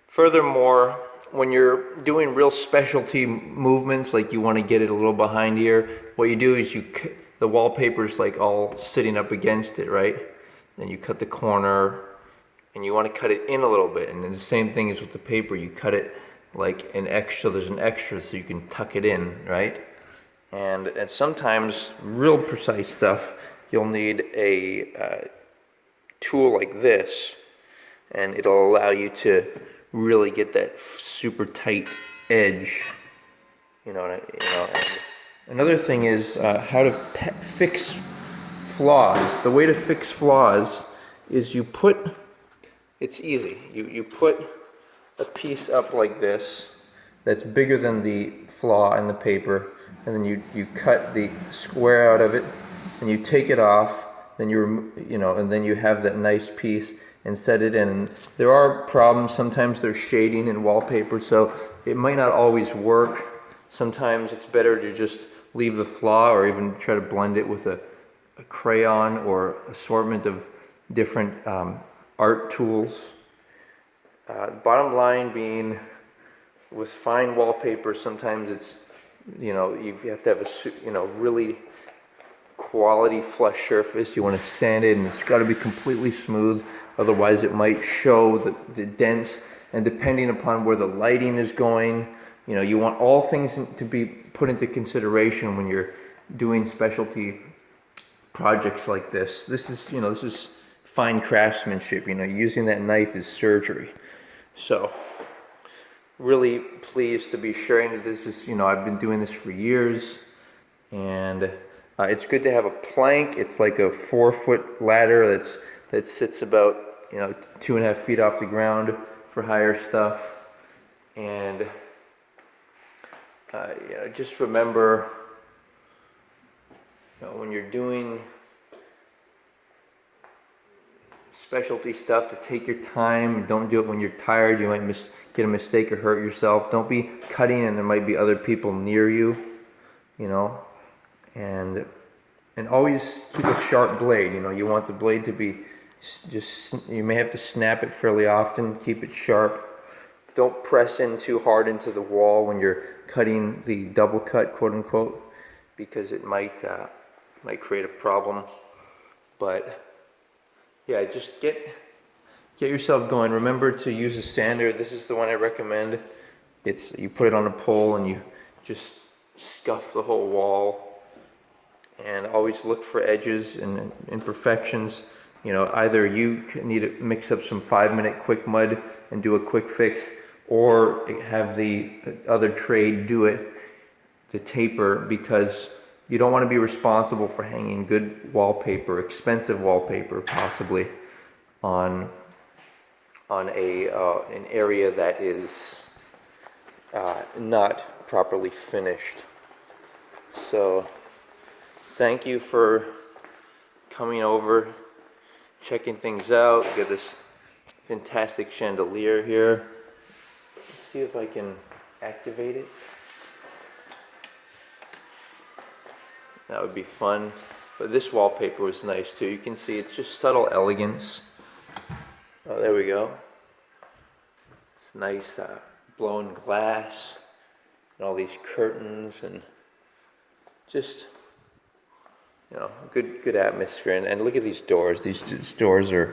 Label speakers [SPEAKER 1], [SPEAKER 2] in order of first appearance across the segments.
[SPEAKER 1] Furthermore, when you're doing real specialty movements, like you want to get it a little behind here, what you do is the wallpaper's like all sitting up against it, right? Then you cut the corner and you want to cut it in a little bit. And then the same thing is with the paper, you cut it like an extra, there's an extra so you can tuck it in, right? And sometimes real precise stuff, you'll need a tool like this, and it'll allow you to really get that super tight edge. And another thing is how to fix flaws. The way to fix flaws is it's easy. You put a piece up like this that's bigger than the flaw in the paper, and then you cut the square out of it, and you take it off, then and then you have that nice piece and set it in. And there are problems. Sometimes there's shading in wallpaper, so it might not always work. Sometimes it's better to just leave the flaw, or even try to blend it with a crayon or assortment of different art tools. Bottom line being, with fine wallpaper, sometimes it's, you have to have a really quality flush surface. You want to sand it, and it's got to be completely smooth. Otherwise, it might show the dents. And depending upon where the lighting is going, you want all things to be put into consideration when you're doing specialty projects like this. This is fine craftsmanship. Using that knife is surgery. So, really pleased to be sharing this. I've been doing this for years, and it's good to have a plank. It's like a 4-foot ladder that sits about 2.5 feet off the ground for higher stuff. And just remember, when you're doing specialty stuff, to take your time. Don't do it when you're tired. You might get a mistake or hurt yourself. Don't be cutting and there might be other people near you, and always keep a sharp blade. You want the blade to be you may have to snap it fairly often. Keep it sharp. Don't press in too hard into the wall when you're cutting the double cut, quote unquote, because it might create a problem. But yeah, just get yourself going. Remember to use a sander. This is the one I recommend. You put it on a pole and you just scuff the whole wall. And always look for edges and imperfections. Either you need to mix up some 5-minute quick mud and do a quick fix, or have the other trade do it, the taper, because you don't want to be responsible for hanging good wallpaper, expensive wallpaper possibly, on an area that is not properly finished. So thank you for coming over, checking things out. We got this fantastic chandelier here. Let's see if I can activate it. That would be fun. But this wallpaper was nice too. You can see it's just subtle elegance. Oh, there we go. It's nice blown glass and all these curtains, and just good atmosphere. And look at these doors. These doors are,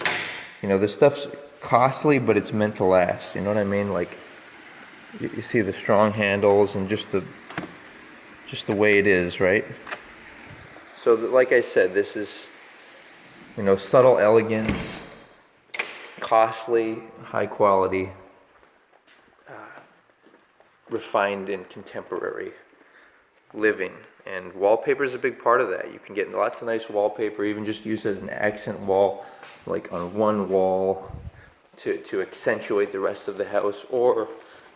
[SPEAKER 1] the stuff's costly, but it's meant to last. You know what I mean? Like you see the strong handles and just the way it is, right? So like I said, this is, subtle elegance, costly, high quality, refined and contemporary living. And wallpaper is a big part of that. You can get lots of nice wallpaper, even just used as an accent wall, like on one wall to accentuate the rest of the house. Or,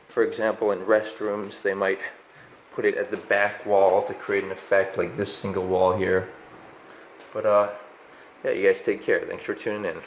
[SPEAKER 1] for example, in restrooms, they might put it at the back wall to create an effect, like this single wall here. But yeah, you guys take care. Thanks for tuning in.